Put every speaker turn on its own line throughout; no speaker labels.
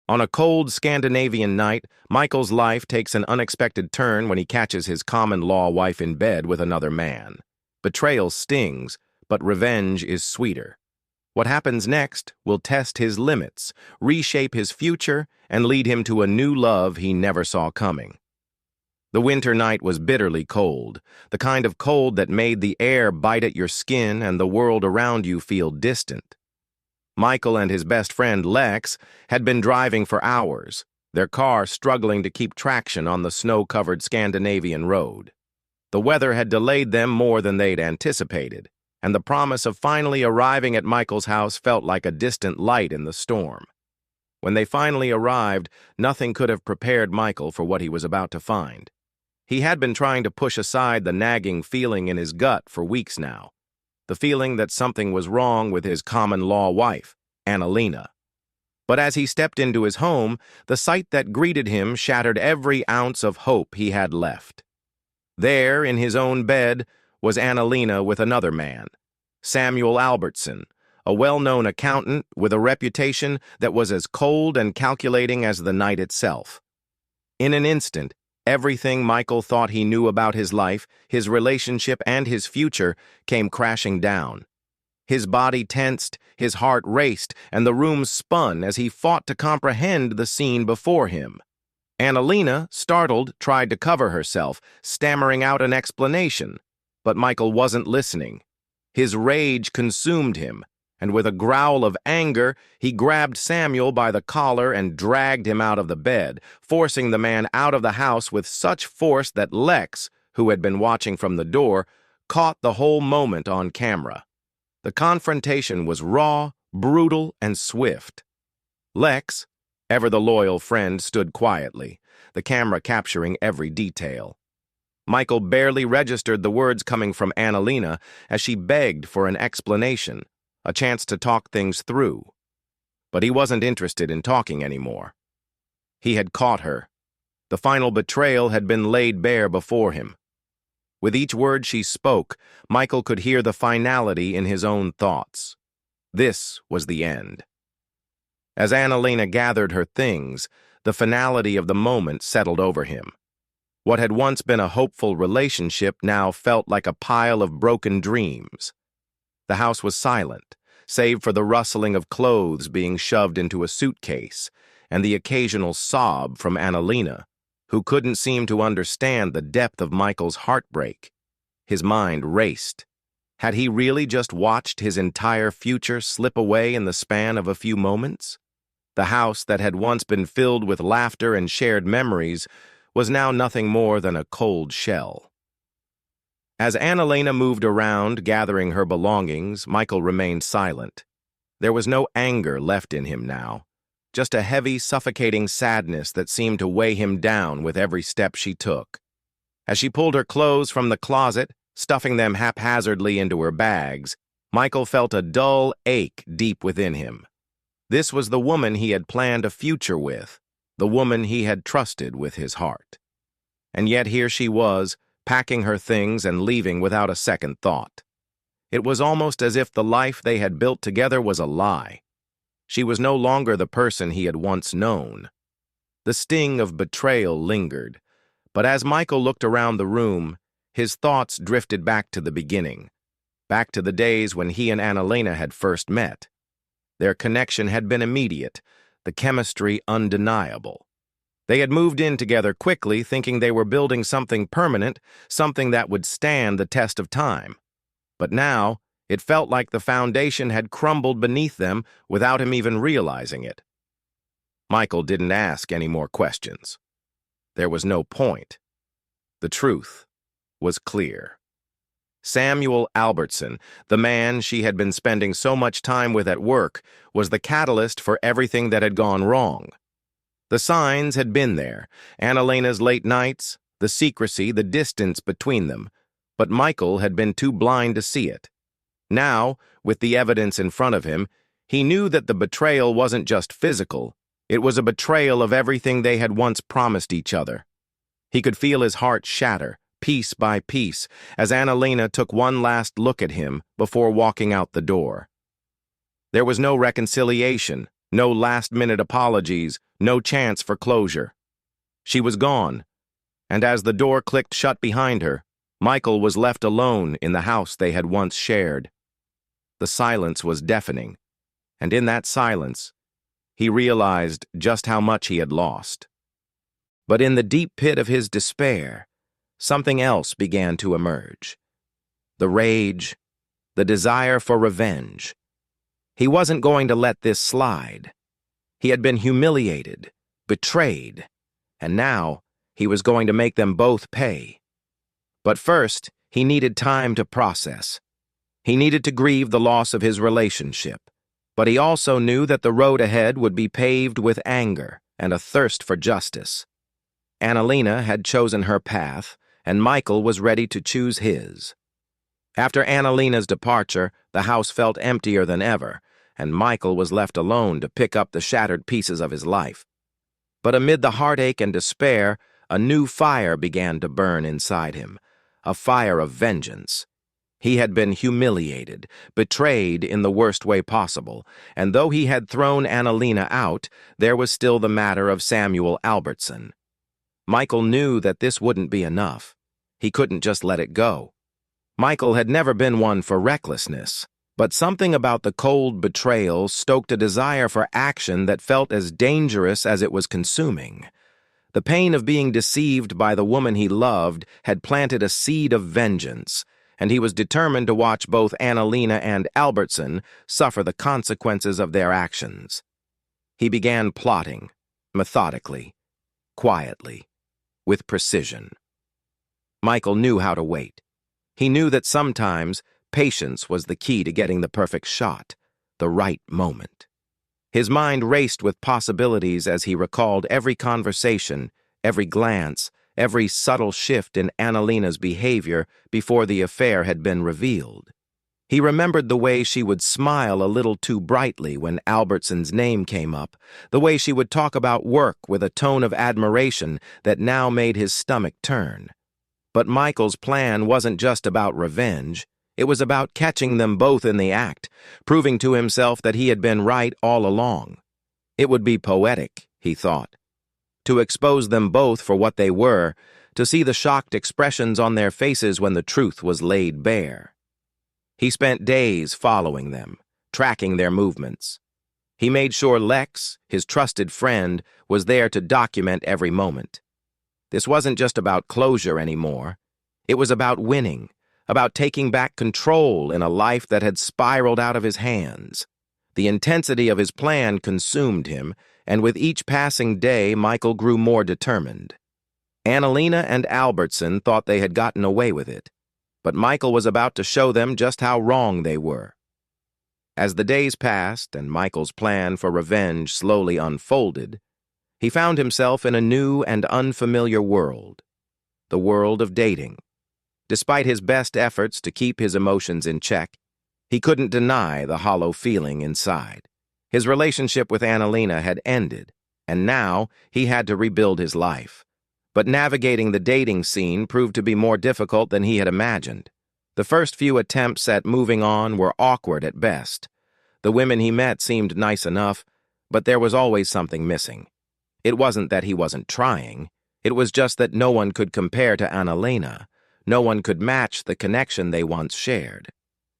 On a cold Scandinavian night, Michael's life takes an unexpected turn when he catches his common-law wife in bed with another man. Betrayal stings, but revenge is sweeter. What happens next will test his limits, reshape his future, and lead him to a new love he never saw coming. The winter night was bitterly cold, the kind of cold that made the air bite at your skin and the world around you feel distant. Michael and his best friend Lex had been driving for hours, their car struggling to keep traction on the snow-covered Scandinavian road. The weather had delayed them more than they'd anticipated, and the promise of finally arriving at Michael's house felt like a distant light in the storm. When they finally arrived, nothing could have prepared Michael for what he was about to find. He had been trying to push aside the nagging feeling in his gut for weeks now, the feeling that something was wrong with his common-law wife, Analena. But as he stepped into his home, the sight that greeted him shattered every ounce of hope he had left. There, in his own bed, was Analena with another man, Samuel Albertson, a well-known accountant with a reputation that was as cold and calculating as the night itself. In an instant, everything Michael thought he knew about his life, his relationship, and his future came crashing down. His body tensed, his heart raced, and the room spun as he fought to comprehend the scene before him. Analena, startled, tried to cover herself, stammering out an explanation, but Michael wasn't listening. His rage consumed him, and with a growl of anger, he grabbed Samuel by the collar and dragged him out of the bed, forcing the man out of the house with such force that Lex, who had been watching from the door, caught the whole moment on camera. The confrontation was raw, brutal, and swift. Lex, ever the loyal friend, stood quietly, the camera capturing every detail. Michael barely registered the words coming from Analena as she begged for an explanation, a chance to talk things through. But he wasn't interested in talking anymore. He had caught her. The final betrayal had been laid bare before him. With each word she spoke, Michael could hear the finality in his own thoughts. This was the end. As Analena gathered her things, the finality of the moment settled over him. What had once been a hopeful relationship now felt like a pile of broken dreams. The house was silent, save for the rustling of clothes being shoved into a suitcase and the occasional sob from Analena, who couldn't seem to understand the depth of Michael's heartbreak. His mind raced. Had he really just watched his entire future slip away in the span of a few moments? The house that had once been filled with laughter and shared memories was now nothing more than a cold shell. As Analena moved around, gathering her belongings, Michael remained silent. There was no anger left in him now, just a heavy, suffocating sadness that seemed to weigh him down with every step she took. As she pulled her clothes from the closet, stuffing them haphazardly into her bags, Michael felt a dull ache deep within him. This was the woman he had planned a future with, the woman he had trusted with his heart. And yet here she was, packing her things and leaving without a second thought. It was almost as if the life they had built together was a lie. She was no longer the person he had once known. The sting of betrayal lingered, but as Michael looked around the room, his thoughts drifted back to the beginning, back to the days when he and Analena had first met. Their connection had been immediate, the chemistry undeniable. They had moved in together quickly, thinking they were building something permanent, something that would stand the test of time. But now, it felt like the foundation had crumbled beneath them without him even realizing it. Michael didn't ask any more questions. There was no point. The truth was clear. Samuel Albertson, the man she had been spending so much time with at work, was the catalyst for everything that had gone wrong. The signs had been there, Analena's late nights, the secrecy, the distance between them, but Michael had been too blind to see it. Now, with the evidence in front of him, he knew that the betrayal wasn't just physical, it was a betrayal of everything they had once promised each other. He could feel his heart shatter, piece by piece, as Analena took one last look at him before walking out the door. There was no reconciliation, no last-minute apologies, No chance for closure. She was gone, and as the door clicked shut behind her, Michael was left alone in the house they had once shared. The silence was deafening, and in that silence, he realized just how much he had lost. But in the deep pit of his despair, something else began to emerge. The rage, the desire for revenge. He wasn't going to let this slide. He had been humiliated, betrayed, and now he was going to make them both pay. But first, he needed time to process. He needed to grieve the loss of his relationship, but he also knew that the road ahead would be paved with anger and a thirst for justice. Analena had chosen her path, and Michael was ready to choose his. After Analena's departure, the house felt emptier than ever, and Michael was left alone to pick up the shattered pieces of his life. But amid the heartache and despair, a new fire began to burn inside him, a fire of vengeance. He had been humiliated, betrayed in the worst way possible, and though he had thrown Analena out, there was still the matter of Samuel Albertson. Michael knew that this wouldn't be enough. He couldn't just let it go. Michael had never been one for recklessness, but something about the cold betrayal stoked a desire for action that felt as dangerous as it was consuming. The pain of being deceived by the woman he loved had planted a seed of vengeance, and he was determined to watch both Analena and Albertson suffer the consequences of their actions. He began plotting, methodically, quietly, with precision. Michael knew how to wait. He knew that sometimes patience was the key to getting the perfect shot, the right moment. His mind raced with possibilities as he recalled every conversation, every glance, every subtle shift in Analena's behavior before the affair had been revealed. He remembered the way she would smile a little too brightly when Albertson's name came up, the way she would talk about work with a tone of admiration that now made his stomach turn. But Michael's plan wasn't just about revenge. It was about catching them both in the act, proving to himself that he had been right all along. It would be poetic, he thought, to expose them both for what they were, to see the shocked expressions on their faces when the truth was laid bare. He spent days following them, tracking their movements. He made sure Lex, his trusted friend, was there to document every moment. This wasn't just about closure anymore. It was about winning, about taking back control in a life that had spiraled out of his hands. The intensity of his plan consumed him, and with each passing day, Michael grew more determined. Analena and Albertson thought they had gotten away with it, but Michael was about to show them just how wrong they were. As the days passed and Michael's plan for revenge slowly unfolded, he found himself in a new and unfamiliar world, the world of dating. Despite his best efforts to keep his emotions in check, he couldn't deny the hollow feeling inside. His relationship with Analena had ended, and now he had to rebuild his life. But navigating the dating scene proved to be more difficult than he had imagined. The first few attempts at moving on were awkward at best. The women he met seemed nice enough, but there was always something missing. It wasn't that he wasn't trying. It was just that no one could compare to Analena. No one could match the connection they once shared.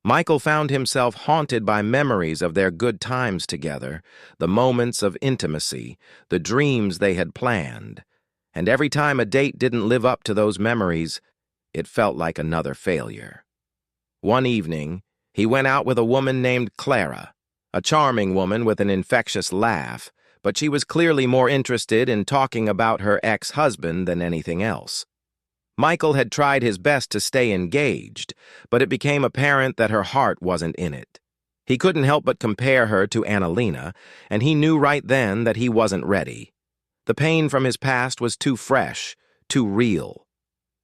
Michael found himself haunted by memories of their good times together, the moments of intimacy, the dreams they had planned. And every time a date didn't live up to those memories, it felt like another failure. One evening, he went out with a woman named Clara, a charming woman with an infectious laugh, but she was clearly more interested in talking about her ex-husband than anything else. Michael had tried his best to stay engaged, but it became apparent that her heart wasn't in it. He couldn't help but compare her to Analena, and he knew right then that he wasn't ready. The pain from his past was too fresh, too real.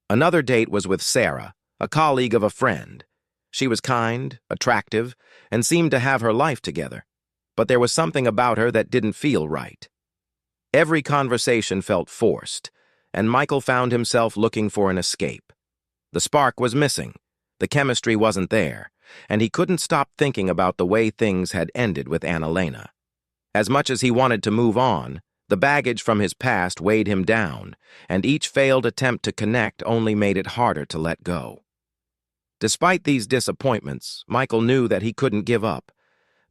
Another date was with Sarah, a colleague of a friend. She was kind, attractive, and seemed to have her life together, but there was something about her that didn't feel right. Every conversation felt forced, and Michael found himself looking for an escape. The spark was missing, the chemistry wasn't there, and he couldn't stop thinking about the way things had ended with Analena. As much as he wanted to move on, The baggage from his past weighed him down, and each failed attempt to connect only made it harder to let go. Despite these disappointments, Michael knew that he couldn't give up.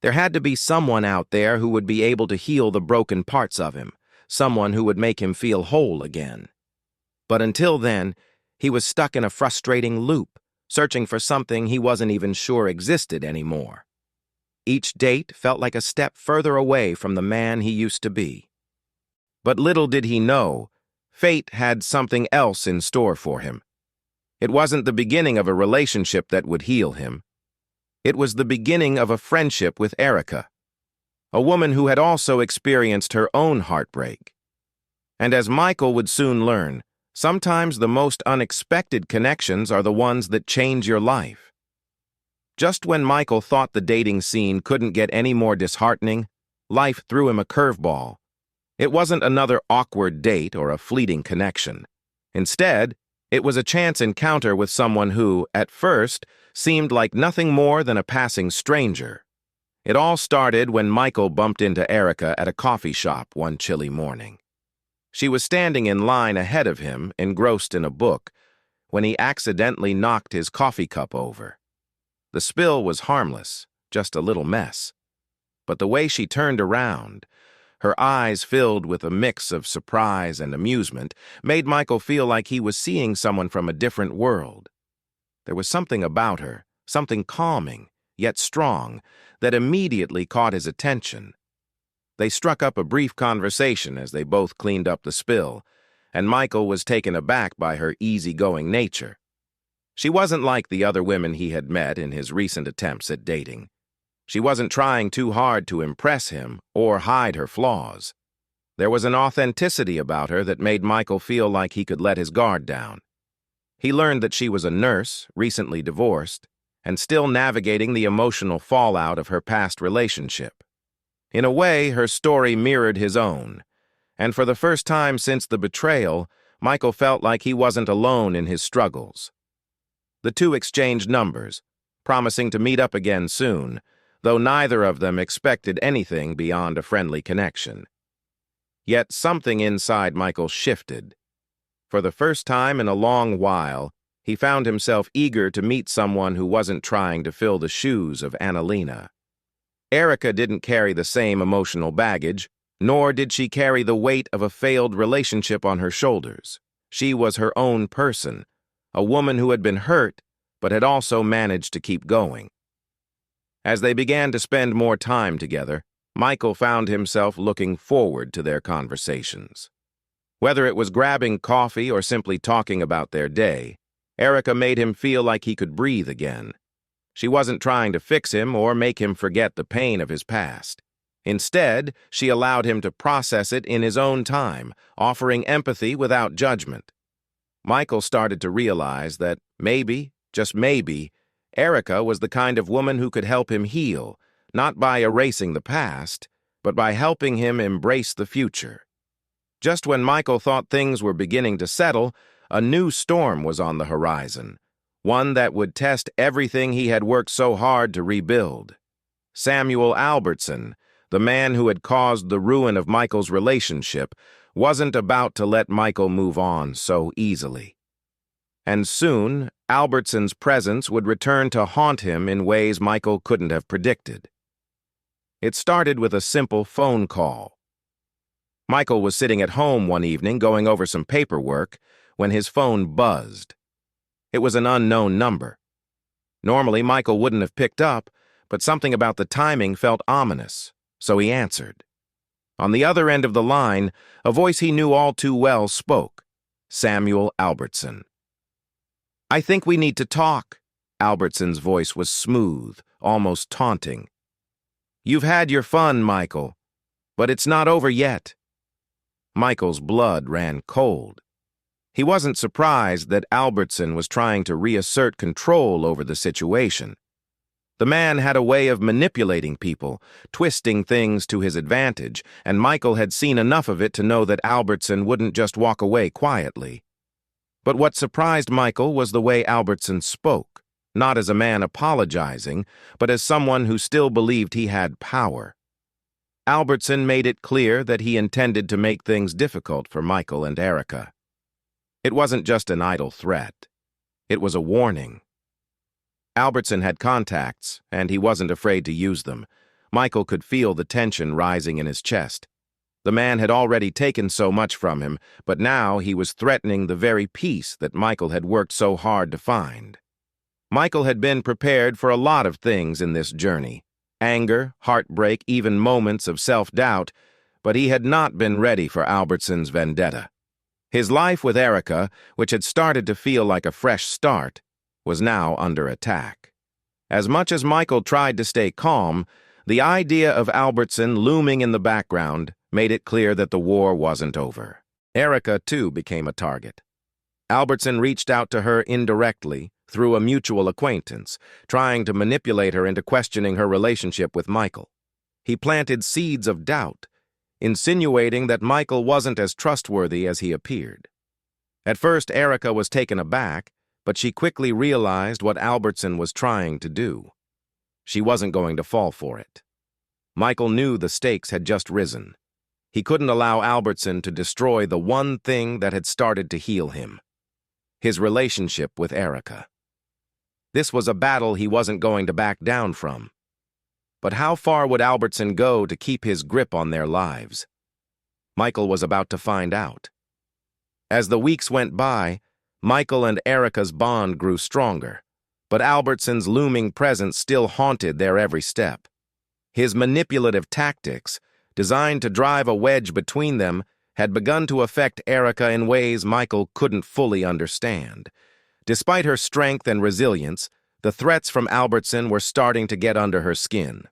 There had to be someone out there who would be able to heal the broken parts of him, someone who would make him feel whole again. But until then, he was stuck in a frustrating loop, searching for something he wasn't even sure existed anymore. Each date felt like a step further away from the man he used to be. But little did he know, fate had something else in store for him. It wasn't the beginning of a relationship that would heal him. It was the beginning of a friendship with Erica, a woman who had also experienced her own heartbreak. And as Michael would soon learn, sometimes the most unexpected connections are the ones that change your life. Just when Michael thought the dating scene couldn't get any more disheartening, life threw him a curveball. It wasn't another awkward date or a fleeting connection. Instead, it was a chance encounter with someone who, at first, seemed like nothing more than a passing stranger. It all started when Michael bumped into Erica at a coffee shop one chilly morning. She was standing in line ahead of him, engrossed in a book, when he accidentally knocked his coffee cup over. The spill was harmless, just a little mess. But the way she turned around, her eyes filled with a mix of surprise and amusement, made Michael feel like he was seeing someone from a different world. There was something about her, something calming, yet strong, that immediately caught his attention. They struck up a brief conversation as they both cleaned up the spill, and Michael was taken aback by her easygoing nature. She wasn't like the other women he had met in his recent attempts at dating. She wasn't trying too hard to impress him or hide her flaws. There was an authenticity about her that made Michael feel like he could let his guard down. He learned that she was a nurse, recently divorced, and still navigating the emotional fallout of her past relationship. In a way, her story mirrored his own, and for the first time since the betrayal, Michael felt like he wasn't alone in his struggles. The two exchanged numbers, promising to meet up again soon, though neither of them expected anything beyond a friendly connection. Yet something inside Michael shifted. For the first time in a long while, he found himself eager to meet someone who wasn't trying to fill the shoes of Analena. Erica didn't carry the same emotional baggage, nor did she carry the weight of a failed relationship on her shoulders. She was her own person, a woman who had been hurt, but had also managed to keep going. As they began to spend more time together, Michael found himself looking forward to their conversations. Whether it was grabbing coffee or simply talking about their day, Erica made him feel like he could breathe again. She wasn't trying to fix him or make him forget the pain of his past. Instead, she allowed him to process it in his own time, offering empathy without judgment. Michael started to realize that maybe, just maybe, Erica was the kind of woman who could help him heal, not by erasing the past, but by helping him embrace the future. Just when Michael thought things were beginning to settle, a new storm was on the horizon, one that would test everything he had worked so hard to rebuild. Samuel Albertson, the man who had caused the ruin of Michael's relationship, wasn't about to let Michael move on so easily. And soon, Albertson's presence would return to haunt him in ways Michael couldn't have predicted. It started with a simple phone call. Michael was sitting at home one evening going over some paperwork when his phone buzzed. It was an unknown number. Normally, Michael wouldn't have picked up, but something about the timing felt ominous, so he answered. On the other end of the line, a voice he knew all too well spoke, Samuel Albertson. "I think we need to talk." Albertson's voice was smooth, almost taunting. "You've had your fun, Michael, but it's not over yet." Michael's blood ran cold. He wasn't surprised that Albertson was trying to reassert control over the situation. The man had a way of manipulating people, twisting things to his advantage, and Michael had seen enough of it to know that Albertson wouldn't just walk away quietly. But what surprised Michael was the way Albertson spoke, not as a man apologizing, but as someone who still believed he had power. Albertson made it clear that he intended to make things difficult for Michael and Erica. It wasn't just an idle threat. It was a warning. Albertson had contacts, and he wasn't afraid to use them. Michael could feel the tension rising in his chest. The man had already taken so much from him, but now he was threatening the very peace that Michael had worked so hard to find. Michael had been prepared for a lot of things in this journey: anger, heartbreak, even moments of self-doubt, but he had not been ready for Albertson's vendetta. His life with Erica, which had started to feel like a fresh start, was now under attack. As much as Michael tried to stay calm, the idea of Albertson looming in the background made it clear that the war wasn't over. Erica, too, became a target. Albertson reached out to her indirectly through a mutual acquaintance, trying to manipulate her into questioning her relationship with Michael. He planted seeds of doubt, insinuating that Michael wasn't as trustworthy as he appeared. At first, Erica was taken aback, but she quickly realized what Albertson was trying to do. She wasn't going to fall for it. Michael knew the stakes had just risen. He couldn't allow Albertson to destroy the one thing that had started to heal him: his relationship with Erica. This was a battle he wasn't going to back down from. But how far would Albertson go to keep his grip on their lives? Michael was about to find out. As the weeks went by, Michael and Erica's bond grew stronger, but Albertson's looming presence still haunted their every step. His manipulative tactics, designed to drive a wedge between them, had begun to affect Erica in ways Michael couldn't fully understand. Despite her strength and resilience, the threats from Albertson were starting to get under her skin.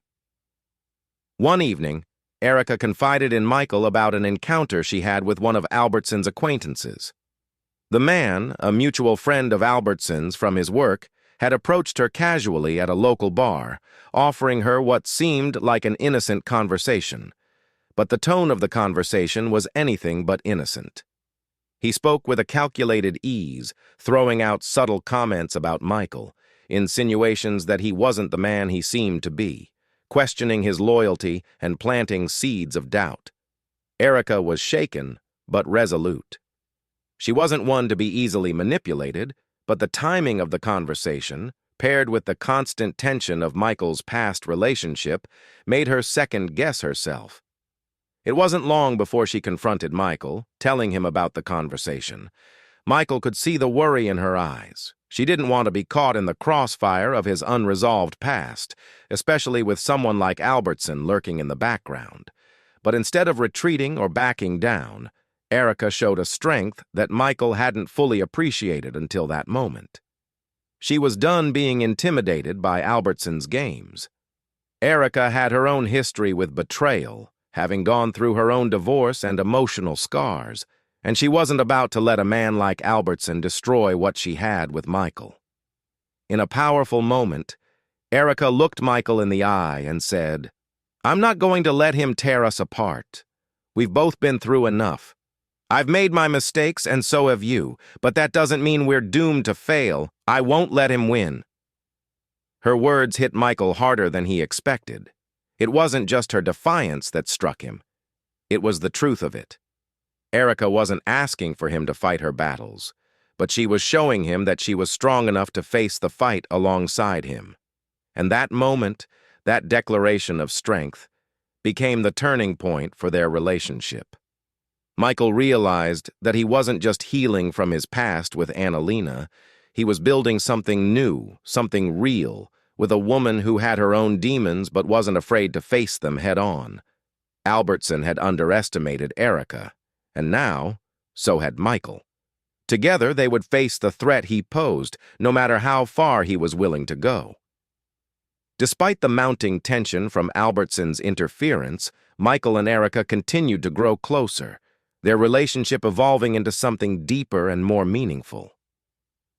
One evening, Erica confided in Michael about an encounter she had with one of Albertson's acquaintances. The man, a mutual friend of Albertson's from his work, had approached her casually at a local bar, offering her what seemed like an innocent conversation. But the tone of the conversation was anything but innocent. He spoke with a calculated ease, throwing out subtle comments about Michael, insinuations that he wasn't the man he seemed to be, questioning his loyalty and planting seeds of doubt. Erica was shaken, but resolute. She wasn't one to be easily manipulated, but the timing of the conversation, paired with the constant tension of Michael's past relationship, made her second-guess herself. It wasn't long before she confronted Michael, telling him about the conversation. Michael could see the worry in her eyes. She didn't want to be caught in the crossfire of his unresolved past, especially with someone like Albertson lurking in the background. But instead of retreating or backing down, Erica showed a strength that Michael hadn't fully appreciated until that moment. She was done being intimidated by Albertson's games. Erica had her own history with betrayal, having gone through her own divorce and emotional scars, and she wasn't about to let a man like Albertson destroy what she had with Michael. In a powerful moment, Erica looked Michael in the eye and said, "I'm not going to let him tear us apart. We've both been through enough. I've made my mistakes, and so have you, but that doesn't mean we're doomed to fail. I won't let him win." Her words hit Michael harder than he expected. It wasn't just her defiance that struck him. It was the truth of it. Erica wasn't asking for him to fight her battles, but she was showing him that she was strong enough to face the fight alongside him. And that moment, that declaration of strength, became the turning point for their relationship. Michael realized that he wasn't just healing from his past with Analena. He was building something new, something real, with a woman who had her own demons but wasn't afraid to face them head-on. Albertson had underestimated Erica, and now, so had Michael. Together, they would face the threat he posed, no matter how far he was willing to go. Despite the mounting tension from Albertson's interference, Michael and Erica continued to grow closer, their relationship evolving into something deeper and more meaningful.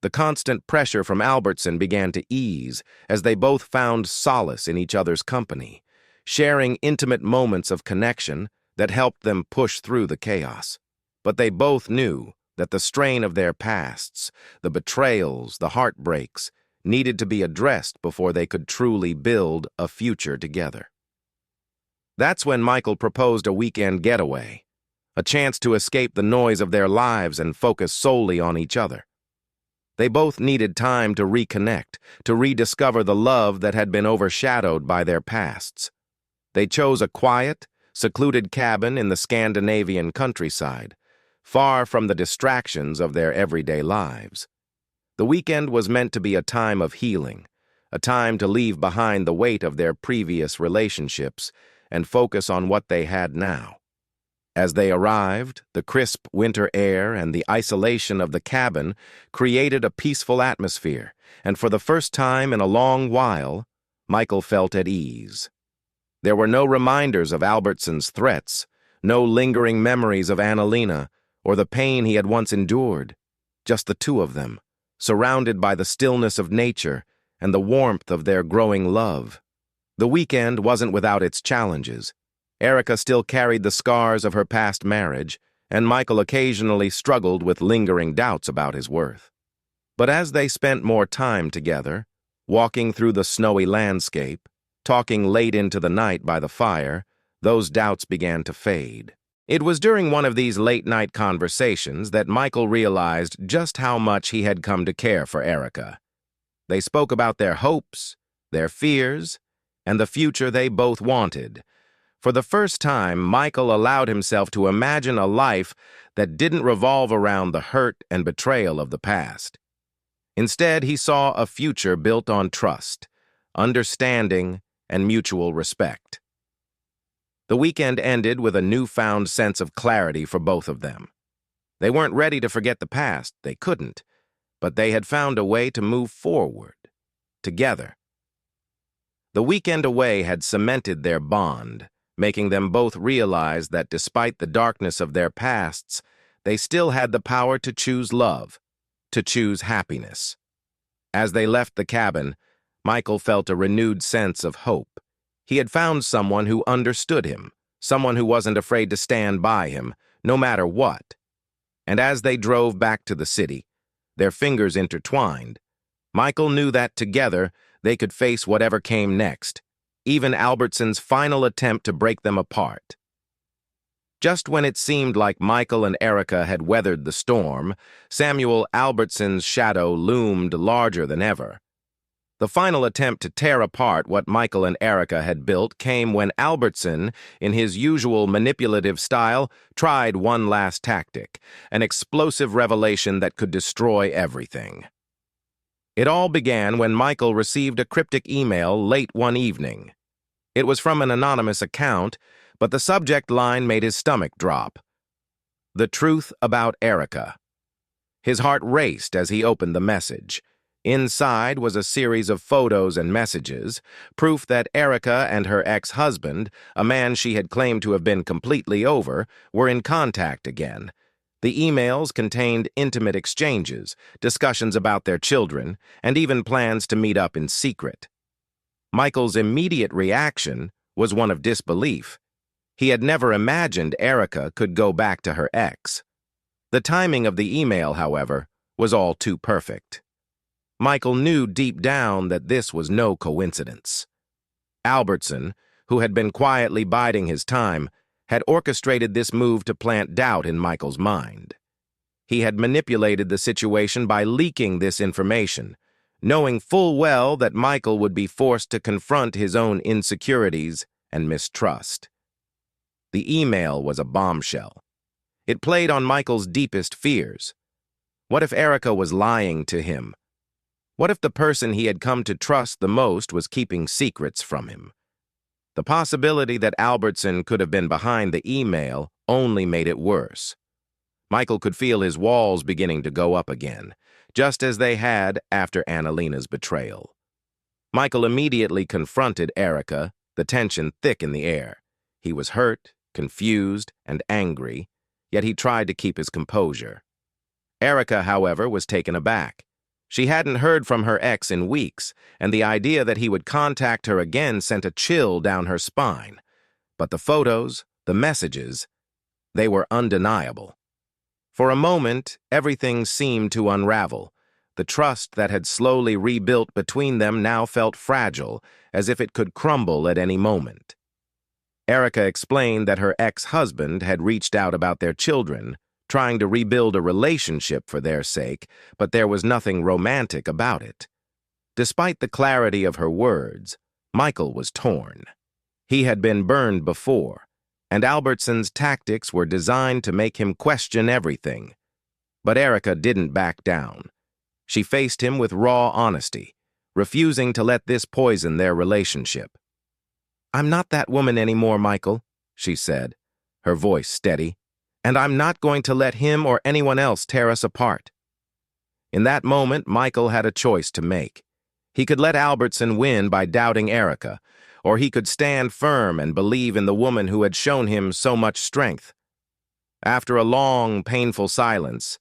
The constant pressure from Albertson began to ease as they both found solace in each other's company, sharing intimate moments of connection that helped them push through the chaos. But they both knew that the strain of their pasts, the betrayals, the heartbreaks, needed to be addressed before they could truly build a future together. That's when Michael proposed a weekend getaway, a chance to escape the noise of their lives and focus solely on each other. They both needed time to reconnect, to rediscover the love that had been overshadowed by their pasts. They chose a quiet, secluded cabin in the Scandinavian countryside, far from the distractions of their everyday lives. The weekend was meant to be a time of healing, a time to leave behind the weight of their previous relationships and focus on what they had now. As they arrived, the crisp winter air and the isolation of the cabin created a peaceful atmosphere, and for the first time in a long while, Michael felt at ease. There were no reminders of Albertson's threats, no lingering memories of Analena or the pain he had once endured, just the two of them, surrounded by the stillness of nature and the warmth of their growing love. The weekend wasn't without its challenges. Erica still carried the scars of her past marriage, and Michael occasionally struggled with lingering doubts about his worth. But as they spent more time together, walking through the snowy landscape, talking late into the night by the fire, those doubts began to fade. It was during one of these late-night conversations that Michael realized just how much he had come to care for Erica. They spoke about their hopes, their fears, and the future they both wanted. For the first time, Michael allowed himself to imagine a life that didn't revolve around the hurt and betrayal of the past. Instead, he saw a future built on trust, understanding, and mutual respect. The weekend ended with a newfound sense of clarity for both of them. They weren't ready to forget the past, they couldn't, but they had found a way to move forward, together. The weekend away had cemented their bond, making them both realize that despite the darkness of their pasts, they still had the power to choose love, to choose happiness. As they left the cabin, Michael felt a renewed sense of hope. He had found someone who understood him, someone who wasn't afraid to stand by him, no matter what. And as they drove back to the city, their fingers intertwined, Michael knew that together they could face whatever came next, even Albertson's final attempt to break them apart. Just when it seemed like Michael and Erica had weathered the storm, Samuel Albertson's shadow loomed larger than ever. The final attempt to tear apart what Michael and Erica had built came when Albertson, in his usual manipulative style, tried one last tactic, an explosive revelation that could destroy everything. It all began when Michael received a cryptic email late one evening. It was from an anonymous account, but the subject line made his stomach drop. The truth about Erica. His heart raced as he opened the message. Inside was a series of photos and messages, proof that Erica and her ex-husband, a man she had claimed to have been completely over, were in contact again. The emails contained intimate exchanges, discussions about their children, and even plans to meet up in secret. Michael's immediate reaction was one of disbelief. He had never imagined Erica could go back to her ex. The timing of the email, however, was all too perfect. Michael knew deep down that this was no coincidence. Albertson, who had been quietly biding his time, had orchestrated this move to plant doubt in Michael's mind. He had manipulated the situation by leaking this information, knowing full well that Michael would be forced to confront his own insecurities and mistrust. The email was a bombshell. It played on Michael's deepest fears. What if Erica was lying to him? What if the person he had come to trust the most was keeping secrets from him? The possibility that Albertson could have been behind the email only made it worse. Michael could feel his walls beginning to go up again, just as they had after Analena's betrayal. Michael immediately confronted Erica, the tension thick in the air. He was hurt, confused, and angry, yet he tried to keep his composure. Erica, however, was taken aback. She hadn't heard from her ex in weeks, and the idea that he would contact her again sent a chill down her spine. But the photos, the messages, they were undeniable. For a moment, everything seemed to unravel. The trust that had slowly rebuilt between them now felt fragile, as if it could crumble at any moment. Erica explained that her ex-husband had reached out about their children, trying to rebuild a relationship for their sake, but there was nothing romantic about it. Despite the clarity of her words, Michael was torn. He had been burned before, and Albertson's tactics were designed to make him question everything. But Erica didn't back down. She faced him with raw honesty, refusing to let this poison their relationship. "I'm not that woman anymore, Michael," she said, her voice steady, "and I'm not going to let him or anyone else tear us apart." In that moment, Michael had a choice to make. He could let Albertson win by doubting Erica, or he could stand firm and believe in the woman who had shown him so much strength. After a long, painful silence,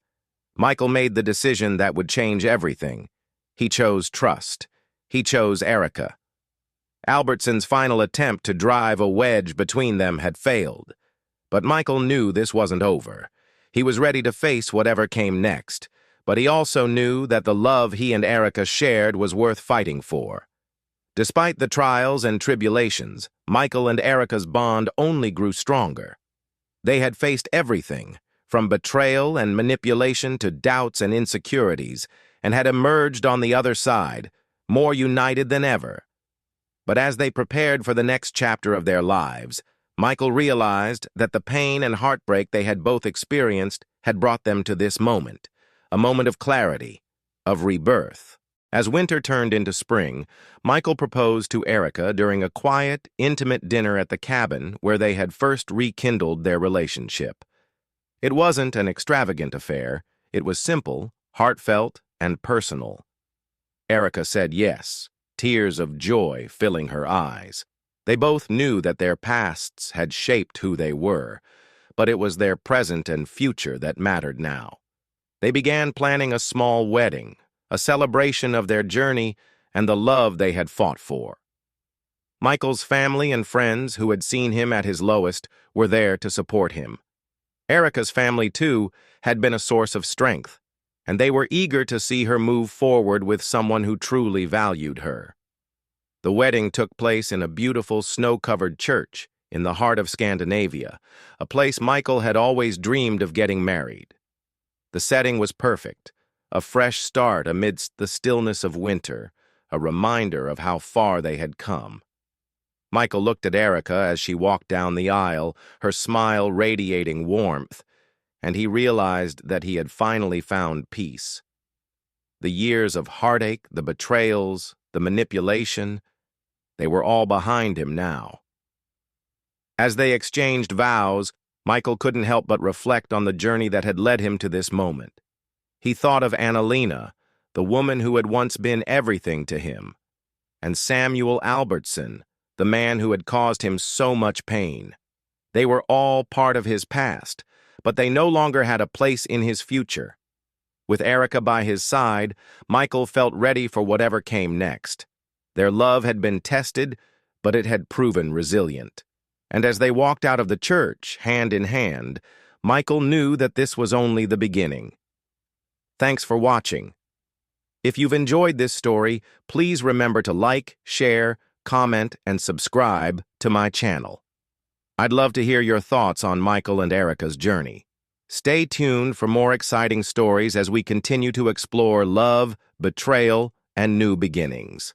Michael made the decision that would change everything. He chose trust. He chose Erica. Albertson's final attempt to drive a wedge between them had failed. But Michael knew this wasn't over. He was ready to face whatever came next, but he also knew that the love he and Erica shared was worth fighting for. Despite the trials and tribulations, Michael and Erica's bond only grew stronger. They had faced everything, from betrayal and manipulation to doubts and insecurities, and had emerged on the other side, more united than ever. But as they prepared for the next chapter of their lives, Michael realized that the pain and heartbreak they had both experienced had brought them to this moment, a moment of clarity, of rebirth. As winter turned into spring, Michael proposed to Erica during a quiet, intimate dinner at the cabin where they had first rekindled their relationship. It wasn't an extravagant affair. It was simple, heartfelt, and personal. Erica said yes, tears of joy filling her eyes. They both knew that their pasts had shaped who they were, but it was their present and future that mattered now. They began planning a small wedding, a celebration of their journey and the love they had fought for. Michael's family and friends who had seen him at his lowest were there to support him. Erica's family, too, had been a source of strength, and they were eager to see her move forward with someone who truly valued her. The wedding took place in a beautiful snow-covered church in the heart of Scandinavia, a place Michael had always dreamed of getting married. The setting was perfect, a fresh start amidst the stillness of winter, a reminder of how far they had come. Michael looked at Erica as she walked down the aisle, her smile radiating warmth, and he realized that he had finally found peace. The years of heartache, the betrayals, the manipulation, they were all behind him now. As they exchanged vows, Michael couldn't help but reflect on the journey that had led him to this moment. He thought of Analena, the woman who had once been everything to him, and Samuel Albertson, the man who had caused him so much pain. They were all part of his past, but they no longer had a place in his future. With Erica by his side, Michael felt ready for whatever came next. Their love had been tested, but it had proven resilient. And as they walked out of the church, hand in hand, Michael knew that this was only the beginning. Thanks for watching. If you've enjoyed this story, please remember to like, share, comment, and subscribe to my channel. I'd love to hear your thoughts on Michael and Erica's journey. Stay tuned for more exciting stories as we continue to explore love, betrayal, and new beginnings.